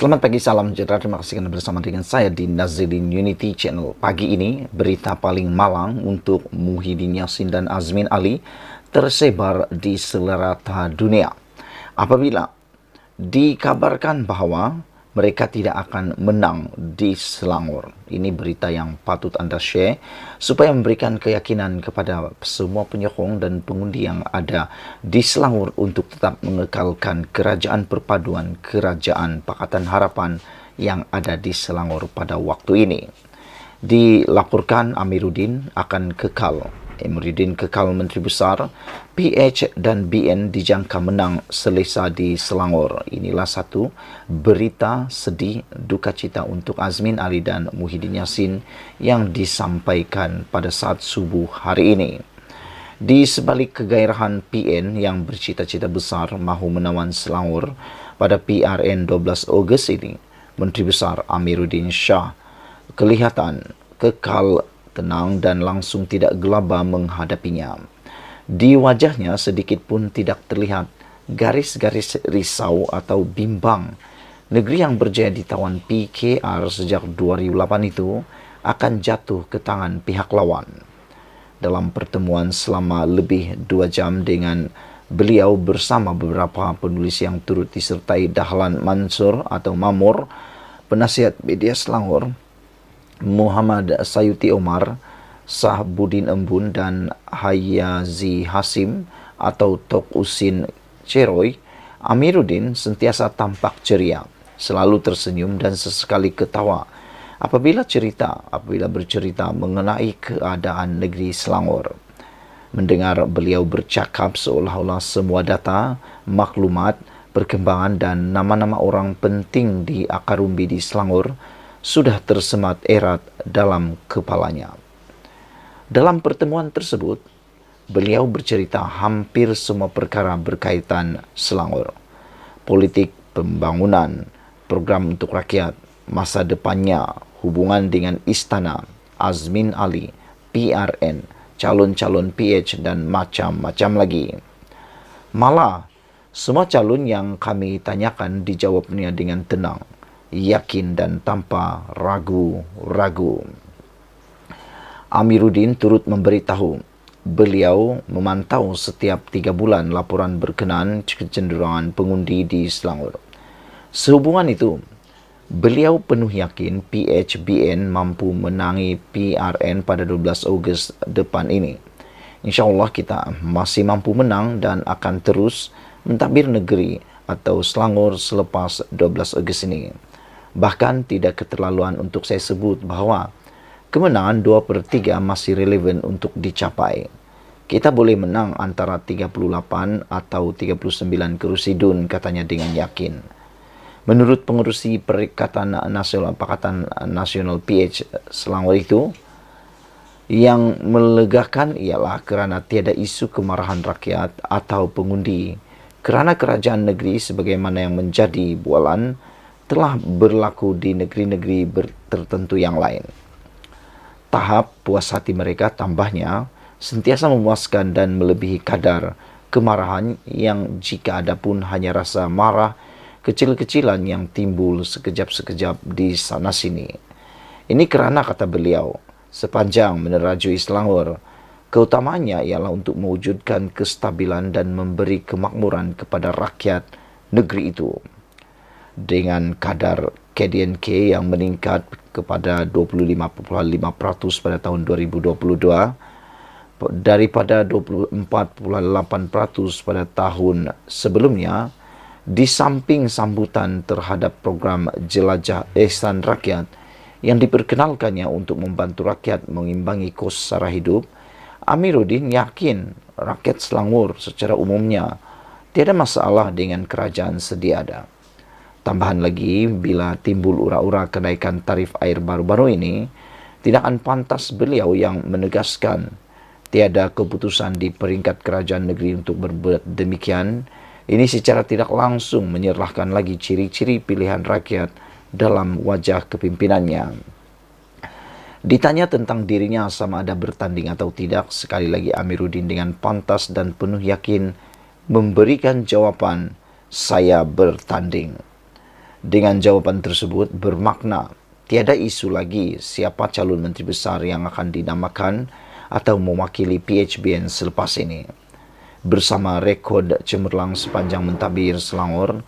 Selamat pagi, salam sejahtera. Terima kasih Anda bersama dengan saya di Nazilin Unity Channel. Pagi ini, berita paling malang untuk Muhyiddin Yassin dan Azmin Ali tersebar di selerata dunia. Apabila dikabarkan bahwa mereka tidak akan menang di Selangor. Ini berita yang patut Anda share supaya memberikan keyakinan kepada semua penyokong dan pengundi yang ada di Selangor untuk tetap mengekalkan kerajaan perpaduan Kerajaan Pakatan Harapan yang ada di Selangor pada waktu ini. Dilaporkan Amiruddin akan kekal. Amiruddin kekal Menteri Besar, PH dan BN dijangka menang selesa di Selangor. Inilah satu berita sedih duka cita untuk Azmin Ali dan Muhyiddin Yassin yang disampaikan pada saat subuh hari ini. Di sebalik kegairahan PN yang bercita-cita besar mahu menawan Selangor pada PRN 12 Ogos ini, Menteri Besar Amiruddin Shah kelihatan kekal tenang dan langsung tidak gelabah menghadapinya. Di wajahnya sedikit pun tidak terlihat garis-garis risau atau bimbang. Negeri yang berjaya ditawan PKR sejak 2008 itu akan jatuh ke tangan pihak lawan. Dalam pertemuan selama lebih 2 jam dengan beliau bersama beberapa penulis yang turut disertai Dahlan Mansur atau Mamor, penasihat media Selangor, Muhammad Sayuti Omar, Sahbudin Embun dan Hayazi Hasim atau Tok Usin Ceroy, Amiruddin sentiasa tampak ceria, selalu tersenyum dan sesekali ketawa apabila bercerita mengenai keadaan negeri Selangor. Mendengar beliau bercakap seolah-olah semua data, maklumat, perkembangan dan nama-nama orang penting di akar umbi di Selangor sudah tersemat erat dalam kepalanya. Dalam pertemuan tersebut, beliau bercerita hampir semua perkara berkaitan Selangor. Politik pembangunan, program untuk rakyat, masa depannya, hubungan dengan istana, Azmin Ali, PRN, calon-calon PH dan macam-macam lagi. Malah, semua calon yang kami tanyakan dijawabnya dengan tenang, yakin dan tanpa ragu-ragu. Amiruddin turut memberitahu beliau memantau setiap 3 bulan laporan berkenaan kecenderungan pengundi di Selangor. Sehubungan itu, beliau penuh yakin PHBN mampu menangi PRN pada 12 Ogos depan ini. InsyaAllah kita masih mampu menang dan akan terus mentadbir negeri atau Selangor selepas 12 Ogos ini. Bahkan tidak keterlaluan untuk saya sebut bahawa kemenangan 2/3 masih relevan untuk dicapai. Kita boleh menang antara 38 atau 39 kerusi DUN, katanya dengan yakin. Menurut pengurusi Perikatan Nasional Pakatan Nasional PH Selangor itu, yang melegakan ialah kerana tiada isu kemarahan rakyat atau pengundi kerana kerajaan negeri sebagaimana yang menjadi bualan telah berlaku di negeri-negeri tertentu yang lain. Tahap puas hati mereka tambahnya sentiasa memuaskan dan melebihi kadar kemarahan yang jika ada pun hanya rasa marah kecil-kecilan yang timbul sekejap-sekejap di sana-sini. Ini kerana, kata beliau, sepanjang menerajui Selangor, keutamaannya ialah untuk mewujudkan kestabilan dan memberi kemakmuran kepada rakyat negeri itu. Dengan kadar KDNK yang meningkat kepada 25.5% pada tahun 2022 daripada 24.8% pada tahun sebelumnya, di samping sambutan terhadap program Jelajah Ihsan Rakyat yang diperkenalkannya untuk membantu rakyat mengimbangi kos sara hidup, Amiruddin yakin rakyat Selangor secara umumnya tiada masalah dengan kerajaan sedia ada. Tambahan lagi, bila timbul ura-ura kenaikan tarif air baru-baru ini, tidak akan pantas beliau yang menegaskan tiada keputusan di peringkat kerajaan negeri untuk berbuat demikian. Ini secara tidak langsung menyerahkan lagi ciri-ciri pilihan rakyat dalam wajah kepimpinannya. Ditanya tentang dirinya sama ada bertanding atau tidak, sekali lagi Amiruddin dengan pantas dan penuh yakin memberikan jawapan, saya bertanding. Dengan jawaban tersebut bermakna tiada isu lagi siapa calon menteri besar yang akan dinamakan atau mewakili PHBN selepas ini. Bersama rekod cemerlang sepanjang mentadbir Selangor,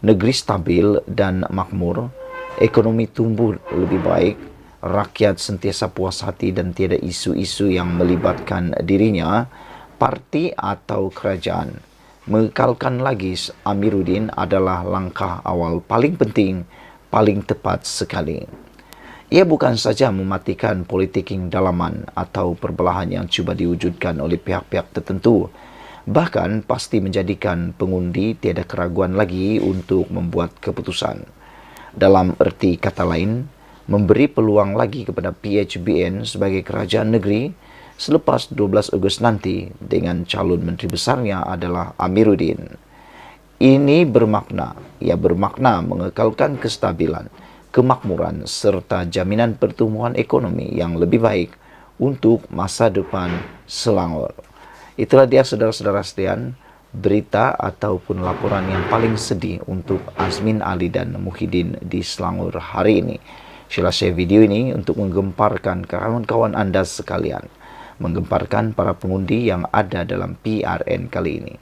negeri stabil dan makmur, ekonomi tumbuh lebih baik, rakyat sentiasa puas hati dan tiada isu-isu yang melibatkan dirinya, parti atau kerajaan. Mengekalkan lagi Amiruddin adalah langkah awal paling penting, paling tepat sekali. Ia bukan saja mematikan politik dalaman atau perbelahan yang cuba diwujudkan oleh pihak-pihak tertentu, bahkan pasti menjadikan pengundi tiada keraguan lagi untuk membuat keputusan. Dalam erti kata lain, memberi peluang lagi kepada PHBN sebagai kerajaan negeri selepas 12 Ogos nanti dengan calon menteri besarnya adalah Amiruddin. Ini bermakna mengekalkan kestabilan, kemakmuran serta jaminan pertumbuhan ekonomi yang lebih baik untuk masa depan Selangor. Itulah dia saudara-saudara sekalian, berita ataupun laporan yang paling sedih untuk Azmin Ali dan Muhyiddin di Selangor hari ini. Sila share video ini untuk menggemparkan kawan-kawan Anda sekalian, menggemparkan para pengundi yang ada dalam PRN kali ini.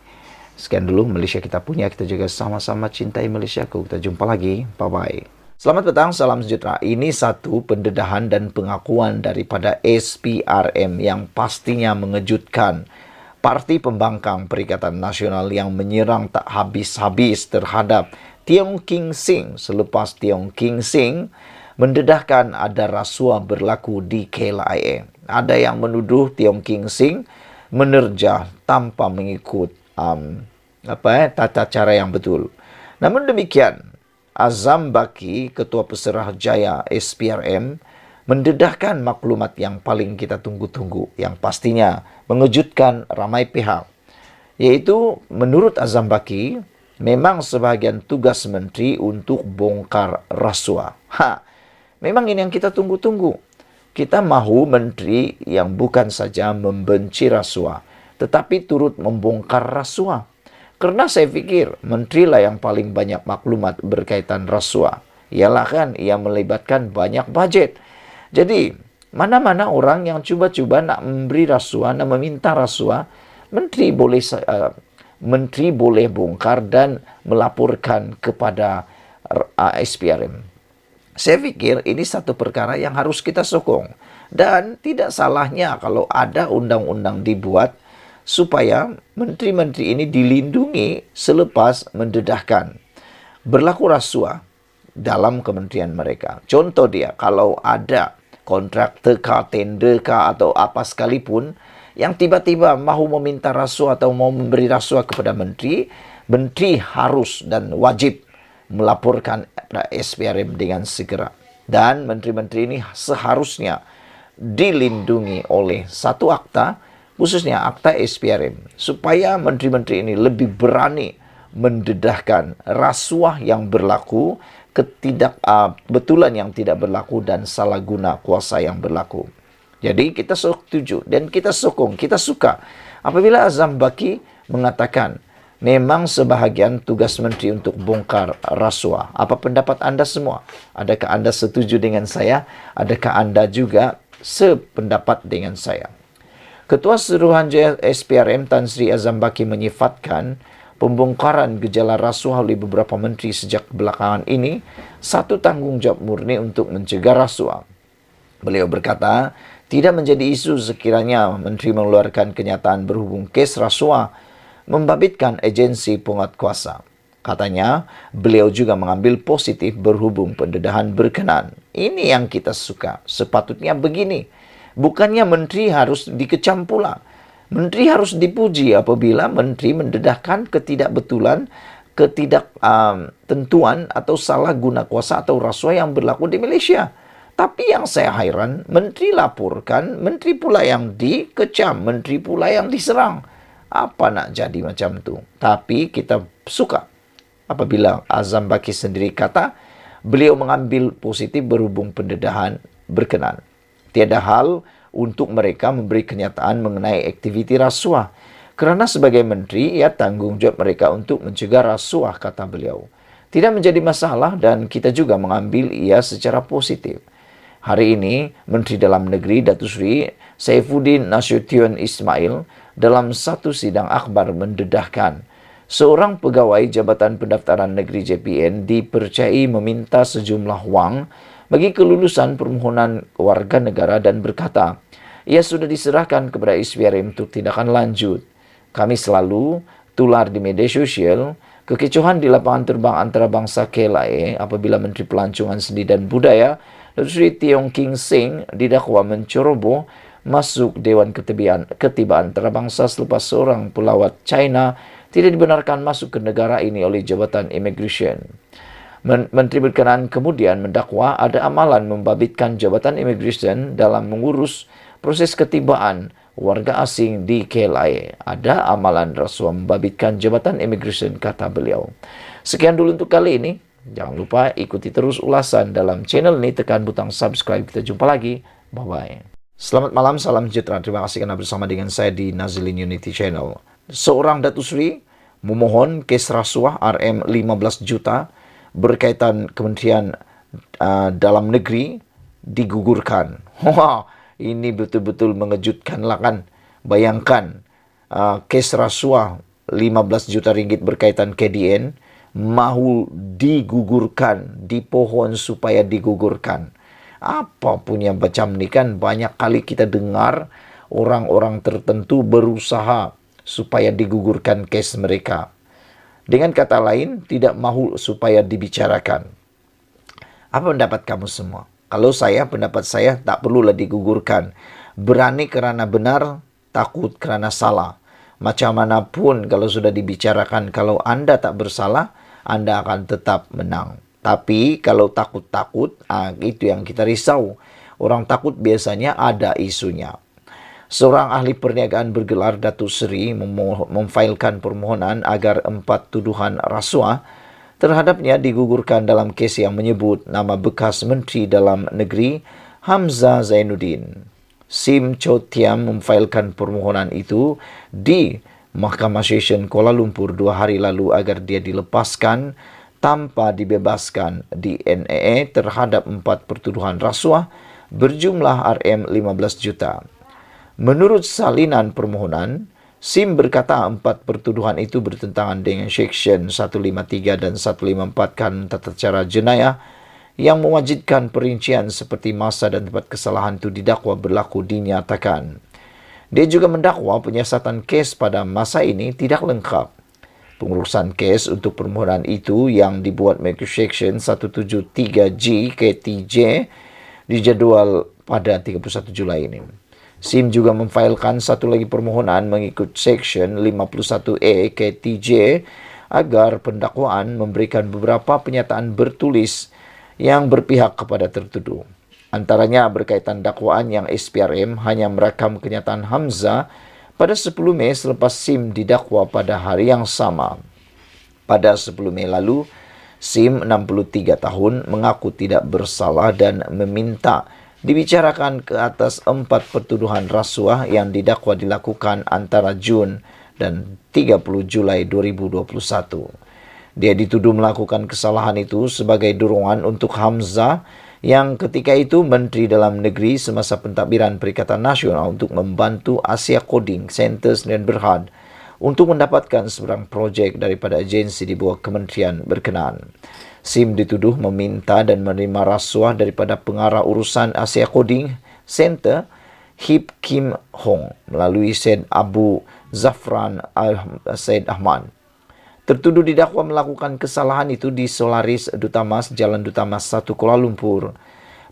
Sekian dulu Malaysia kita punya, kita juga sama-sama cintai Malaysiaku. Kita jumpa lagi, bye-bye. Selamat petang, salam sejahtera. Ini satu pendedahan dan pengakuan daripada SPRM yang pastinya mengejutkan. Parti Pembangkang Perikatan Nasional yang menyerang tak habis-habis terhadap Tiong King Sing selepas Tiong King Sing mendedahkan ada rasuah berlaku di KLIA. Ada yang menuduh Tiong King Sing menerjah tanpa mengikut tata cara yang betul. Namun demikian, Azam Baki, Ketua Peserah Jaya SPRM, mendedahkan maklumat yang paling kita tunggu-tunggu, yang pastinya mengejutkan ramai pihak. Yaitu, menurut Azam Baki, memang sebahagian tugas menteri untuk bongkar rasuah. Memang ini yang kita tunggu-tunggu. Kita mahu menteri yang bukan saja membenci rasuah, tetapi turut membongkar rasuah. Karena saya fikir menteri lah yang paling banyak maklumat berkaitan rasuah. Ialah kan ia melibatkan banyak bajet. Jadi, mana-mana orang yang cuba-cuba nak memberi rasuah, nak meminta rasuah, menteri boleh bongkar dan melaporkan kepada SPRM. Saya fikir ini satu perkara yang harus kita sokong. Dan tidak salahnya kalau ada undang-undang dibuat supaya menteri-menteri ini dilindungi selepas mendedahkan berlaku rasuah dalam kementerian mereka. Contoh dia, kalau ada kontraktor kah, tender kah, atau apa sekalipun yang tiba-tiba mahu meminta rasuah atau mau memberi rasuah kepada menteri, menteri harus dan wajib melaporkan pada SPRM dengan segera. Dan menteri-menteri ini seharusnya dilindungi oleh satu akta, khususnya akta SPRM, supaya menteri-menteri ini lebih berani mendedahkan rasuah yang berlaku, ketidakbetulan yang tidak berlaku, dan salah guna kuasa yang berlaku. Jadi kita setuju dan kita sokong, kita suka apabila Azam Baki mengatakan memang sebahagian tugas menteri untuk bongkar rasuah. Apa pendapat anda semua? Adakah anda setuju dengan saya? Adakah anda juga sependapat dengan saya? Ketua Suruhanjaya SPRM Tan Sri Azam Baki menyifatkan pembongkaran gejala rasuah oleh beberapa menteri sejak belakangan ini satu tanggungjawab murni untuk mencegah rasuah. Beliau berkata, tidak menjadi isu sekiranya menteri mengeluarkan kenyataan berhubung kes rasuah membabitkan agensi penguatkuasa. Katanya, beliau juga mengambil positif berhubung pendedahan berkenan. Ini yang kita suka. Sepatutnya begini. Bukannya menteri harus dikecam pula. Menteri harus dipuji apabila menteri mendedahkan ketidakbetulan, ketidaktentuan atau salah guna kuasa atau rasuah yang berlaku di Malaysia. Tapi yang saya heran, menteri laporkan, menteri pula yang dikecam, menteri pula yang diserang. Apa nak jadi macam tu? Tapi kita suka apabila Azam Baki sendiri kata, beliau mengambil positif berhubung pendedahan berkenan. Tiada hal untuk mereka memberi kenyataan mengenai aktiviti rasuah. Kerana sebagai menteri, ia tanggungjawab mereka untuk mencegah rasuah, kata beliau. tidak menjadi masalah dan kita juga mengambil ia secara positif. Hari ini, Menteri Dalam Negeri Datuk Seri Saifuddin Nasution Ismail dalam satu sidang akhbar mendedahkan seorang pegawai Jabatan Pendaftaran Negeri JPN dipercayai meminta sejumlah wang bagi kelulusan permohonan warga negara dan berkata, ia sudah diserahkan kepada SPRM untuk tindakan lanjut. Kami selalu tular di media sosial kekecohan di lapangan terbang antarabangsa KLIA apabila Menteri Pelancongan Seni dan Budaya Datuk Seri Tiong King Seng didakwa menceroboh masuk Dewan Ketibaan Antarabangsa selepas seorang pelawat China tidak dibenarkan masuk ke negara ini oleh Jabatan Immigration. Menteri berkenaan kemudian mendakwa ada amalan membabitkan Jabatan Immigration dalam mengurus proses ketibaan warga asing di KLIA. Ada amalan rasuah membabitkan Jabatan Immigration, kata beliau. Sekian dulu untuk kali ini. Jangan lupa ikuti terus ulasan dalam channel ini. Tekan butang subscribe. Kita jumpa lagi. Bye-bye. Selamat malam, salam sejahtera. Terima kasih karena bersama dengan saya di Nazilin Unity Channel. Seorang Datuk Seri memohon kes rasuah RM 15 juta berkaitan Kementerian Dalam Negeri digugurkan. Wah, ini betul-betul mengejutkan lah kan. Bayangkan kes rasuah 15 juta ringgit berkaitan KDN mahu digugurkan, dipohon supaya digugurkan. Apa punya macam ni kan, banyak kali kita dengar orang-orang tertentu berusaha supaya digugurkan kes mereka. Dengan kata lain, tidak mahu supaya dibicarakan. Apa pendapat kamu semua? Kalau pendapat saya tak perlulah digugurkan. Berani kerana benar, takut kerana salah. Macam mana pun kalau sudah dibicarakan, kalau Anda tak bersalah, Anda akan tetap menang. Tapi kalau takut-takut, itu yang kita risau. Orang takut biasanya ada isunya. Seorang ahli perniagaan bergelar Datuk Seri memfailkan permohonan agar 4 tuduhan rasuah terhadapnya digugurkan dalam kes yang menyebut nama bekas Menteri Dalam Negeri Hamzah Zainuddin. Sim Cho Thiam memfailkan permohonan itu di Mahkamah Session Kuala Lumpur 2 hari lalu agar dia dilepaskan tanpa dibebaskan di NAA terhadap 4 pertuduhan rasuah berjumlah RM 15 juta. Menurut salinan permohonan, Sim berkata 4 pertuduhan itu bertentangan dengan Seksyen 153 dan 154 Kanun Tata Cara Jenayah yang mewajibkan perincian seperti masa dan tempat kesalahan itu didakwa berlaku dinyatakan. Dia juga mendakwa penyiasatan kes pada masa ini tidak lengkap. Pengurusan kes untuk permohonan itu yang dibuat mengikut Seksyen 173G KTJ dijadual pada 31 Julai ini. Sim juga memfailkan satu lagi permohonan mengikut Seksyen 51A KTJ agar pendakwaan memberikan beberapa pernyataan bertulis yang berpihak kepada tertuduh. Antaranya berkaitan dakwaan yang SPRM hanya merakam kenyataan Hamzah pada 10 Mei selepas Sim didakwa pada hari yang sama. Pada 10 Mei lalu, Sim 63 tahun mengaku tidak bersalah dan meminta dibicarakan ke atas 4 pertuduhan rasuah yang didakwa dilakukan antara Jun dan 30 Julai 2021. Dia dituduh melakukan kesalahan itu sebagai dorongan untuk Hamzah yang ketika itu Menteri Dalam Negeri semasa pentadbiran Perikatan Nasional untuk membantu Asia Coding Center Sdn Bhd untuk mendapatkan sebarang projek daripada agensi di bawah kementerian berkenaan. Sim dituduh meminta dan menerima rasuah daripada pengarah urusan Asia Coding Center, Hip Kim Hong, melalui Syed Abu Zafran Syed Ahmad. Tertuduh didakwa melakukan kesalahan itu di Solaris Dutamas, Jalan Dutamas 1 Kuala Lumpur.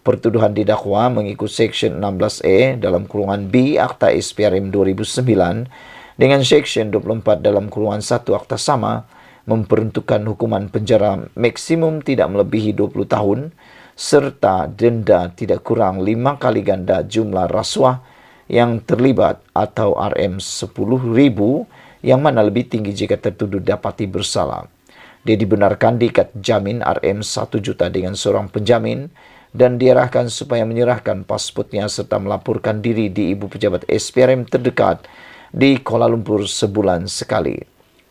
Pertuduhan didakwa mengikut Seksyen 16A dalam kurungan B Akta SPRM 2009 dengan Seksyen 24 dalam kurungan 1 Akta sama memperuntukkan hukuman penjara maksimum tidak melebihi 20 tahun serta denda tidak kurang 5 kali ganda jumlah rasuah yang terlibat atau RM 10,000 yang mana lebih tinggi jika tertuduh dapati bersalah. Dia dibenarkan diikat jamin RM 1 juta dengan seorang penjamin dan diarahkan supaya menyerahkan pasportnya serta melaporkan diri di Ibu Pejabat SPRM terdekat di Kuala Lumpur sebulan sekali.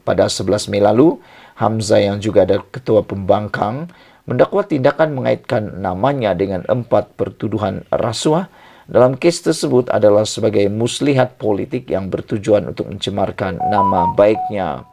Pada 11 Mei lalu, Hamzah yang juga ada ketua pembangkang mendakwa tindakan mengaitkan namanya dengan 4 pertuduhan rasuah. Dalam kes tersebut adalah sebagai muslihat politik yang bertujuan untuk mencemarkan nama baiknya.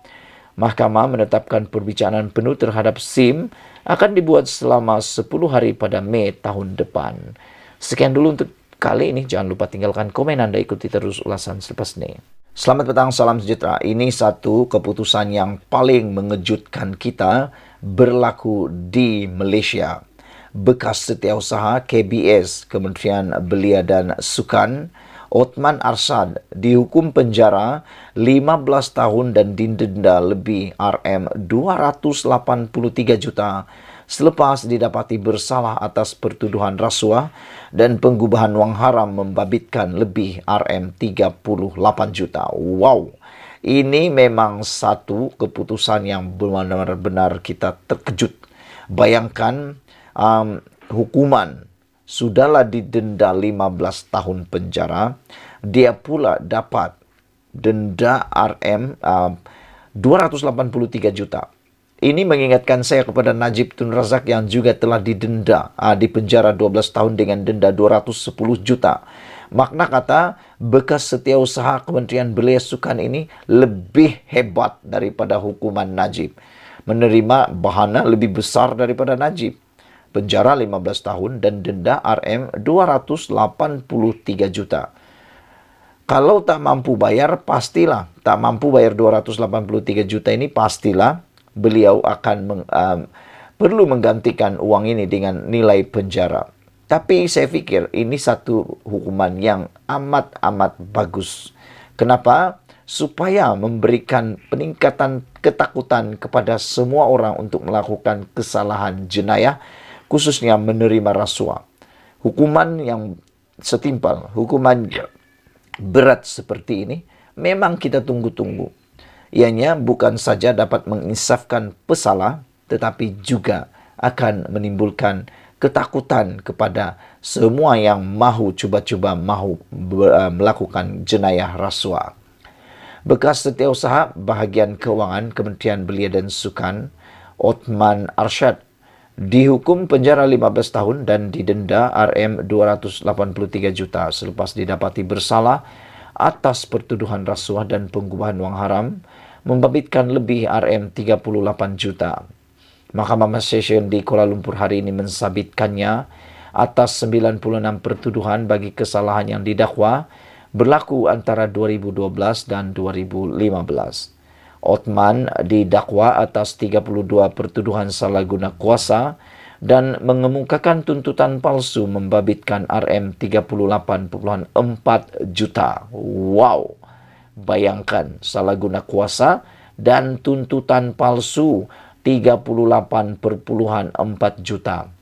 Mahkamah menetapkan perbicaraan penuh terhadap SIM akan dibuat selama 10 hari pada Mei tahun depan. Sekian dulu untuk kali ini. Jangan lupa tinggalkan komen Anda, ikuti terus ulasan selepas ini. Selamat petang, salam sejahtera. Ini satu keputusan yang paling mengejutkan kita berlaku di Malaysia. Bekas setiausaha KBS, Kementerian Belia dan Sukan, Othman Arshad dihukum penjara 15 tahun dan didenda lebih RM283 juta selepas didapati bersalah atas pertuduhan rasuah dan penggubahan wang haram membabitkan lebih RM38 juta. Wow, ini memang satu keputusan yang benar-benar kita terkejut. Bayangkan hukuman sudahlah didenda 15 tahun penjara, dia pula dapat denda RM283 juta. Ini mengingatkan saya kepada Najib Tun Razak yang juga telah didenda di penjara 12 tahun dengan denda 210 juta. Makna kata, bekas setiausaha Kementerian Belia Sukan ini lebih hebat daripada hukuman Najib. Menerima bahana lebih besar daripada Najib. Penjara 15 tahun dan denda RM283 juta. Kalau tak mampu bayar, pastilah. Tak mampu bayar 283 juta ini, pastilah beliau akan perlu menggantikan uang ini dengan nilai penjara. Tapi saya pikir ini satu hukuman yang amat-amat bagus. Kenapa? Supaya memberikan peningkatan ketakutan kepada semua orang untuk melakukan kesalahan jenayah, khususnya menerima rasuah. Hukuman yang setimpal, hukuman berat seperti ini, memang kita tunggu-tunggu. Ianya bukan saja dapat menginsafkan pesalah, tetapi juga akan menimbulkan ketakutan kepada semua yang mahu cuba-cuba melakukan jenayah rasuah. Bekas setiausaha bahagian keuangan Kementerian Belia dan Sukan, Othman Arshad, dihukum penjara 15 tahun dan didenda RM283 juta selepas didapati bersalah atas pertuduhan rasuah dan penggubahan wang haram membabitkan lebih RM38 juta. Mahkamah Session di Kuala Lumpur hari ini mensabitkannya atas 96 pertuduhan bagi kesalahan yang didakwa berlaku antara 2012 dan 2015. Othman didakwa atas 32 pertuduhan salah guna kuasa dan mengemukakan tuntutan palsu membabitkan RM38.4 juta. Wow, bayangkan salah guna kuasa dan tuntutan palsu 38.4 juta.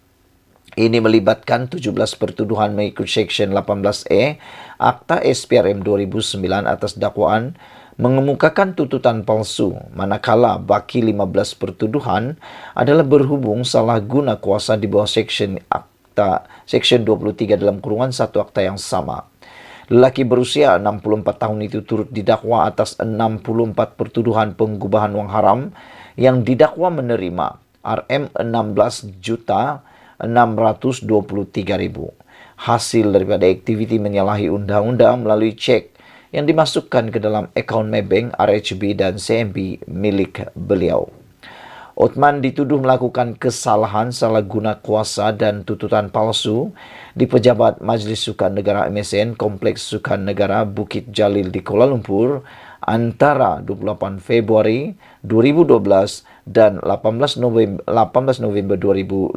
Ini melibatkan 17 pertuduhan mengikut Seksyen 18E Akta SPRM 2009 atas dakwaan mengemukakan tuntutan palsu, manakala baki 15 pertuduhan adalah berhubung salah guna kuasa di bawah Seksyen 23 dalam kurungan 1 akta yang sama. Lelaki berusia 64 tahun itu turut didakwa atas 64 pertuduhan penggubahan wang haram yang didakwa menerima RM16.623.000 hasil daripada aktiviti menyalahi undang-undang melalui cek yang dimasukkan ke dalam akaun Maybank, RHB dan CMB milik beliau. Othman dituduh melakukan kesalahan salah guna kuasa dan tuntutan palsu di Pejabat Majlis Sukan Negara MSN Kompleks Sukan Negara Bukit Jalil di Kuala Lumpur antara 28 Februari 2012 dan 18 November 2015.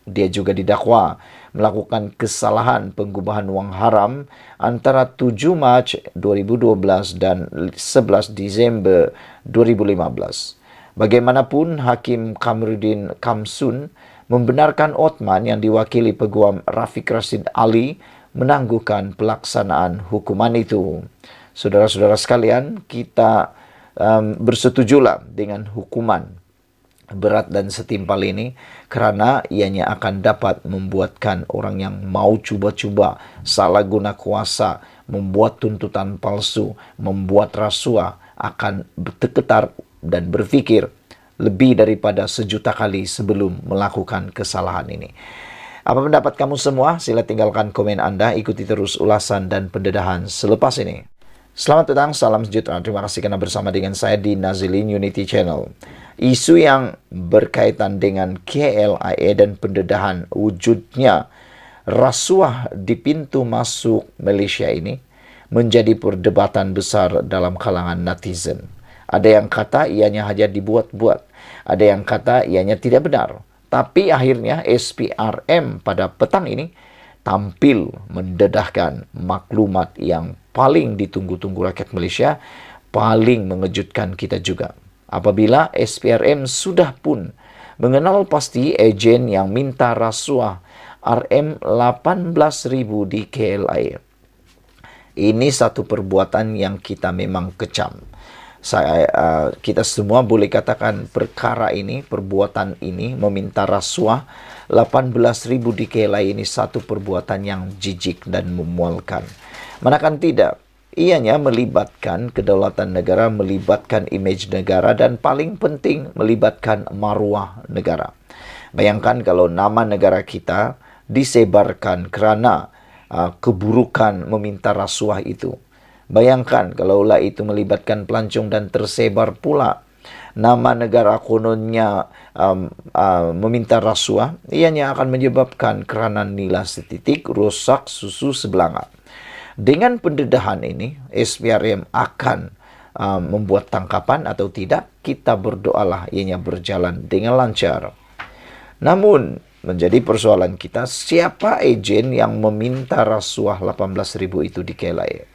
Dia juga didakwa melakukan kesalahan penggubahan wang haram antara 7 Mac 2012 dan 11 Disember 2015. Bagaimanapun, Hakim Kamruddin Kamsun membenarkan Othman yang diwakili Peguam Rafiq Rashid Ali menangguhkan pelaksanaan hukuman itu. Saudara-saudara sekalian, kita bersetujulah dengan hukuman berat dan setimpal ini kerana ianya akan dapat membuatkan orang yang mau cuba-cuba salah guna kuasa, membuat tuntutan palsu, membuat rasuah akan bergetar dan berfikir lebih daripada 1 juta kali sebelum melakukan kesalahan ini. Apa pendapat kamu semua? Sila tinggalkan komen Anda, ikuti terus ulasan dan pendedahan selepas ini. Selamat datang, salam sejahtera. Terima kasih karena bersama dengan saya di Nazilin Unity Channel. Isu yang berkaitan dengan KLIA dan pendedahan wujudnya rasuah di pintu masuk Malaysia ini menjadi perdebatan besar dalam kalangan netizen. Ada yang kata ianya hanya dibuat-buat, ada yang kata ianya tidak benar. Tapi akhirnya SPRM pada petang ini tampil mendedahkan maklumat yang paling ditunggu-tunggu rakyat Malaysia, paling mengejutkan kita juga. Apabila SPRM sudah pun mengenal pasti ejen yang minta rasuah RM18,000 di KLIA. Ini satu perbuatan yang kita memang kecam. Kita semua boleh katakan perbuatan ini meminta rasuah 18,000 di KLIA ini satu perbuatan yang jijik dan memualkan. Manakan tidak, ianya melibatkan kedaulatan negara, melibatkan imej negara, dan paling penting melibatkan maruah negara. Bayangkan kalau nama negara kita disebarkan kerana keburukan meminta rasuah itu. Bayangkan kalaulah itu melibatkan pelancong dan tersebar pula nama negara kononnya meminta rasuah, ianya akan menyebabkan kerana nila setitik rosak susu sebelanga. Dengan pendedahan ini, SPRM akan membuat tangkapan atau tidak, kita berdoalah ianya berjalan dengan lancar. Namun, menjadi persoalan kita, siapa ejen yang meminta rasuah 18,000 itu di KLIA?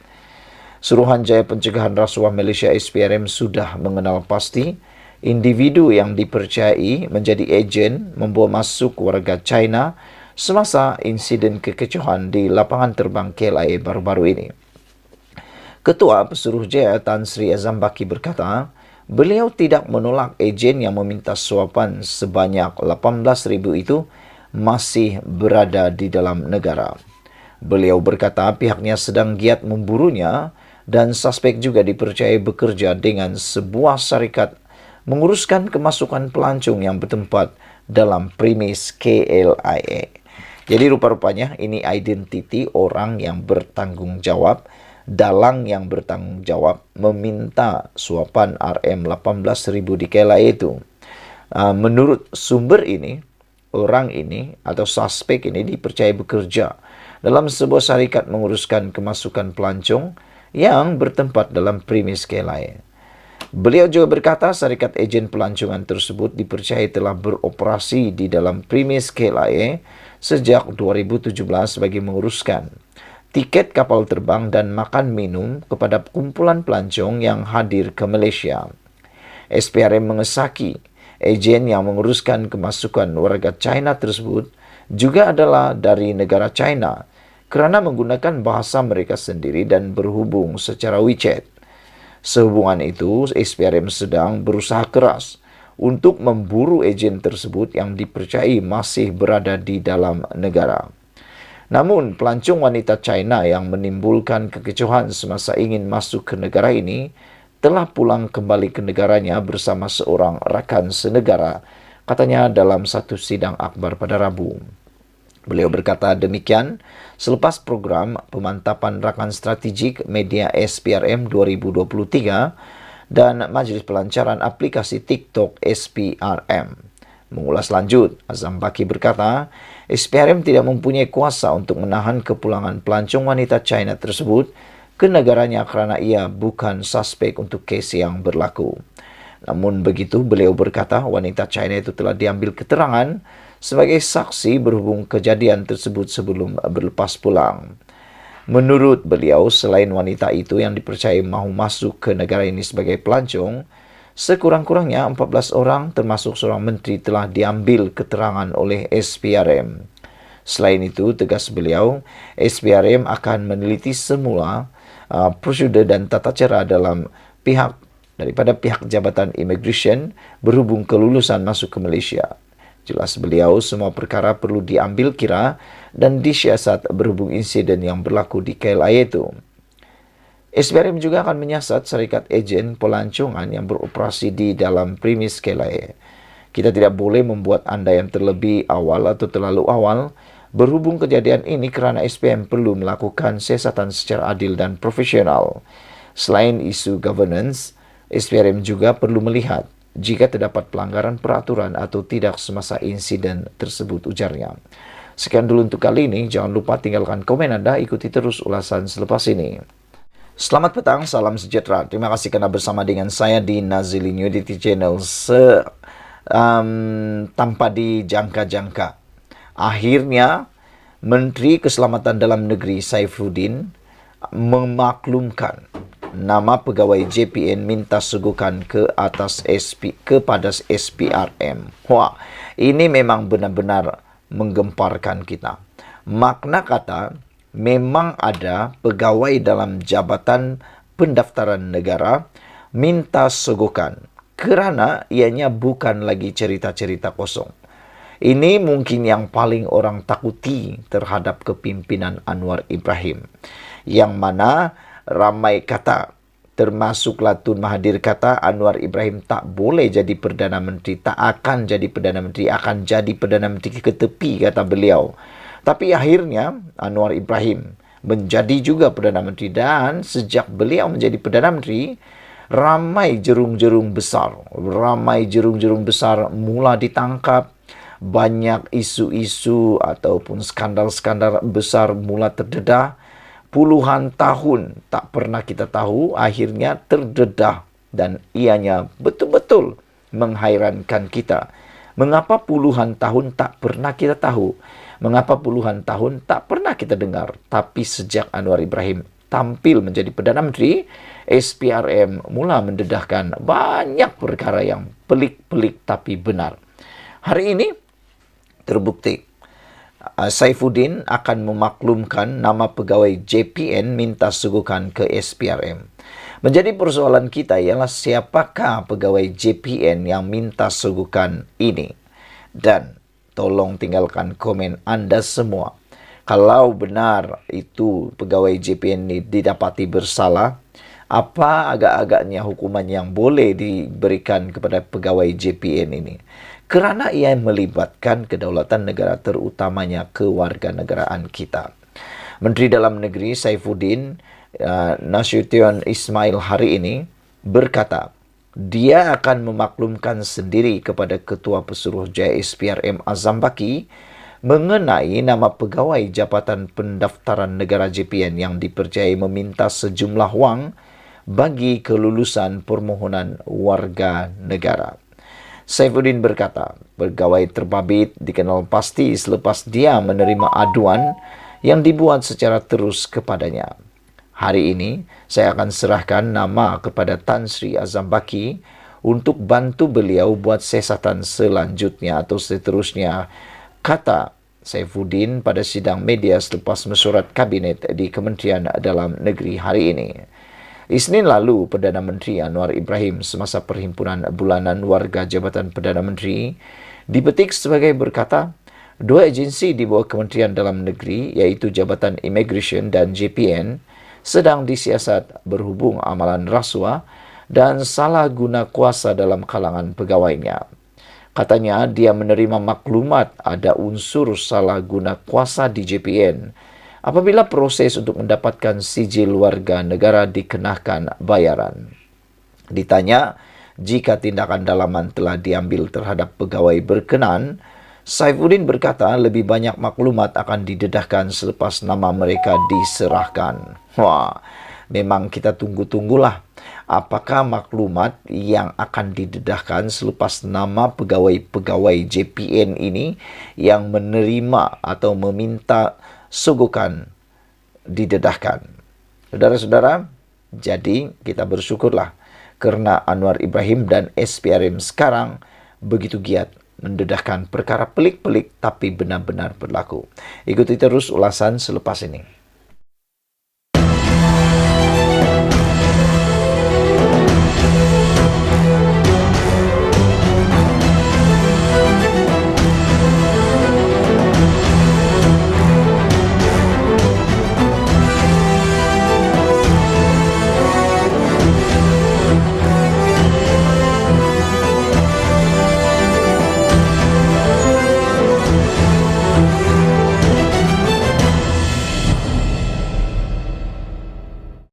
Suruhanjaya Pencegahan Rasuah Malaysia SPRM sudah mengenal pasti individu yang dipercayai menjadi ejen membawa masuk warga China semasa insiden kekecohan di lapangan terbang KLIA baru-baru ini. Ketua Pesuruhjaya Tan Sri Azam Baki berkata, beliau tidak menolak ejen yang meminta suapan sebanyak 18,000 itu masih berada di dalam negara. Beliau berkata pihaknya sedang giat memburunya dan suspek juga dipercayai bekerja dengan sebuah syarikat menguruskan kemasukan pelancong yang bertempat dalam premis KLIA. Jadi rupa-rupanya ini identiti orang yang bertanggung jawab, dalang yang bertanggung jawab meminta suapan RM18,000 di KLIA itu. Menurut sumber ini, orang ini atau suspek ini dipercayai bekerja dalam sebuah syarikat menguruskan kemasukan pelancong yang bertempat dalam premis KLIA. Beliau juga berkata syarikat ejen pelancongan tersebut dipercayai telah beroperasi di dalam premis KLIA sejak 2017 sebagai menguruskan tiket kapal terbang dan makan minum kepada kumpulan pelancong yang hadir ke Malaysia. SPRM mengesaki ejen yang menguruskan kemasukan warga China tersebut juga adalah dari negara China kerana menggunakan bahasa mereka sendiri dan berhubung secara WeChat. Sehubungan itu, SPRM sedang berusaha keras untuk memburu ejen tersebut yang dipercayai masih berada di dalam negara. Namun, pelancong wanita China yang menimbulkan kekecohan semasa ingin masuk ke negara ini telah pulang kembali ke negaranya bersama seorang rakan senegara, katanya dalam satu sidang akhbar pada Rabu. Beliau berkata demikian selepas program pemantapan rakan strategik media SPRM 2023 dan Majlis Pelancaran Aplikasi TikTok SPRM. Mengulas lanjut, Azam Baki berkata, SPRM tidak mempunyai kuasa untuk menahan kepulangan pelancong wanita China tersebut ke negaranya kerana ia bukan suspek untuk kes yang berlaku. Namun begitu, beliau berkata wanita China itu telah diambil keterangan sebagai saksi berhubung kejadian tersebut sebelum berlepas pulang. Menurut beliau, selain wanita itu yang dipercayai mahu masuk ke negara ini sebagai pelancong, sekurang-kurangnya 14 orang termasuk seorang menteri telah diambil keterangan oleh SPRM. Selain itu, tegas beliau, SPRM akan meneliti semula prosedur dan tata cara daripada pihak Jabatan Immigration berhubung kelulusan masuk ke Malaysia. Jelas beliau, semua perkara perlu diambil kira dan disiasat berhubung insiden yang berlaku di KLIA itu. SPRM juga akan menyasar serikat ejen pelancongan yang beroperasi di dalam premis Kelai. Kita tidak boleh membuat andaian terlebih awal atau terlalu awal berhubung kejadian ini kerana SPM perlu melakukan siasatan secara adil dan profesional. Selain isu governance, SPRM juga perlu melihat jika terdapat pelanggaran peraturan atau tidak semasa insiden tersebut, ujarnya. Sekian dulu untuk kali ini. Jangan lupa tinggalkan komen Anda, ikuti terus ulasan selepas ini. Selamat petang, salam sejahtera. Terima kasih kerana bersama dengan saya di Nazilin Unity Channel tanpa dijangka-jangka. Akhirnya, Menteri Keselamatan Dalam Negeri Saifuddin memaklumkan nama pegawai JPN minta suguhkan kepada SPRM. Wah, ini memang benar-benar menggemparkan kita. Makna kata, memang ada pegawai dalam Jabatan Pendaftaran Negara minta suguhkan kerana ianya bukan lagi cerita-cerita kosong. Ini mungkin yang paling orang takuti terhadap kepimpinan Anwar Ibrahim, yang mana ramai kata, termasuklah Tun Mahathir kata Anwar Ibrahim tak boleh jadi Perdana Menteri, tak akan jadi Perdana Menteri, akan jadi Perdana Menteri ke tepi, kata beliau. Tapi akhirnya Anwar Ibrahim menjadi juga Perdana Menteri, dan sejak beliau menjadi Perdana Menteri, ramai jerung-jerung besar mula ditangkap, banyak isu-isu ataupun skandal-skandal besar mula terdedah. Puluhan tahun tak pernah kita tahu, akhirnya terdedah, dan ianya betul-betul menghairankan kita. Mengapa puluhan tahun tak pernah kita tahu? Mengapa puluhan tahun tak pernah kita dengar? Tapi sejak Anwar Ibrahim tampil menjadi Perdana Menteri, SPRM mula mendedahkan banyak perkara yang pelik-pelik tapi benar. Hari ini terbukti Saifuddin akan memaklumkan nama pegawai JPN minta suguhkan ke SPRM. Menjadi persoalan kita ialah siapakah pegawai JPN yang minta suguhkan ini? Dan tolong tinggalkan komen Anda semua. Kalau benar itu pegawai JPN ini didapati bersalah, apa agak-agaknya hukuman yang boleh diberikan kepada pegawai JPN ini? Kerana ia melibatkan kedaulatan negara, terutamanya kewarganegaraan kita. Menteri Dalam Negeri Saifuddin Nasution Ismail hari ini berkata, dia akan memaklumkan sendiri kepada Ketua Pesuruhjaya SPRM Azam Baki mengenai nama pegawai Jabatan Pendaftaran Negara JPN yang dipercayai meminta sejumlah wang bagi kelulusan permohonan warga negara. Saifuddin berkata, pegawai terbabit dikenal pasti selepas dia menerima aduan yang dibuat secara terus kepadanya. Hari ini, saya akan serahkan nama kepada Tan Sri Azam Baki untuk bantu beliau buat siasatan selanjutnya atau seterusnya, kata Saifuddin pada sidang media selepas mesyuarat kabinet di Kementerian Dalam Negeri hari ini. Isnin lalu, Perdana Menteri Anwar Ibrahim semasa perhimpunan bulanan warga Jabatan Perdana Menteri dipetik sebagai berkata, dua agensi di bawah Kementerian Dalam Negeri iaitu Jabatan Immigration dan JPN sedang disiasat berhubung amalan rasuah dan salah guna kuasa dalam kalangan pegawainya. Katanya dia menerima maklumat ada unsur salah guna kuasa di JPN apabila proses untuk mendapatkan sijil warga negara dikenakan bayaran. Ditanya jika tindakan dalaman telah diambil terhadap pegawai berkenan, Saifuddin berkata lebih banyak maklumat akan didedahkan selepas nama mereka diserahkan. Wah, memang kita tunggu-tunggulah apakah maklumat yang akan didedahkan selepas nama pegawai-pegawai JPN ini yang menerima atau meminta suguhkan didedahkan. Saudara-saudara, jadi kita bersyukurlah kerana Anwar Ibrahim dan SPRM sekarang begitu giat mendedahkan perkara pelik-pelik tapi benar-benar berlaku. Ikuti terus ulasan selepas ini.